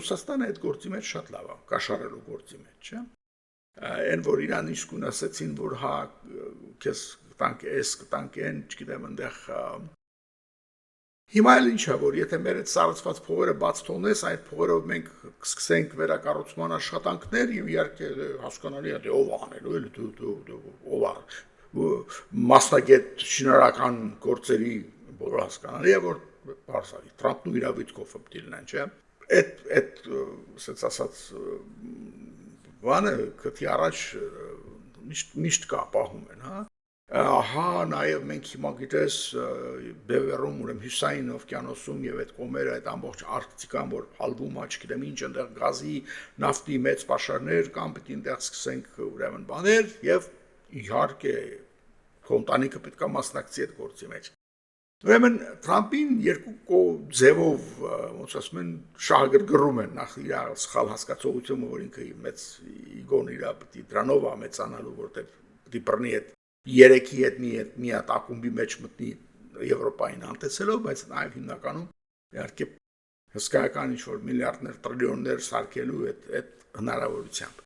Ռուսաստանը այդ գործի մեջ շատ լավ է, կաշառելու գործի մեջ, չէ՞։ Այն որ Իրան իսկույն ասեցին, որ հա քեզ տանկ էս, տանկ են, չգիտեմ, այնտեղ հիմա էլ ինչա, որ եթե մեր այդ սառեցված փողերը բաց թողնես, այդ փողերով մենք կսկսենք վերակառուցման աշխատանքներ եւ իհարկե հասկանալի է, դե ով անելու էլ ով է մասնագետ շինարարական գործերի բոլոր հասկանալի է, որ բարսալի Թրամփն ու իր վիճկովը պետք է լինեն, չէ՞։ Այդ ասած ասած բանը քթի առաջ միշտ կա պահում են, հա։ Ահա նաև մենք հիմա գիտես Բևերում ուրեմն հյուսային օվկիանոսում եւ այդ կողմերը այդ ամբողջ Արկտիկան որ հալվում է, չգիտեմ ինչ այնտեղ գազի, նավթի մեծ պաշարներ կան, պետք է այնտեղ սկսենք ուրեմն բաներ եւ իհարկե կոնտանիկը պետք է մասնակցի այդ գործի մեջ։ Ուրեմն Թրամփին երկու ձևով ոնց ասում են շահագրգռում են նախ իր սխալ հասկացողությունը որ ինքը մեծ իգոն իր պետք է դրանով է մեծանալու որտեղ պետք է բռնի այդ երեքի հետ մի հատ ակումբի մեջ մտնի Եվրոպային անտեսելով, բայց նաև հիմնականում իհարկե հսկայական ինչ որ միլիարդներ, տրիլիոններ սարքելու այդ հնարավորությամբ։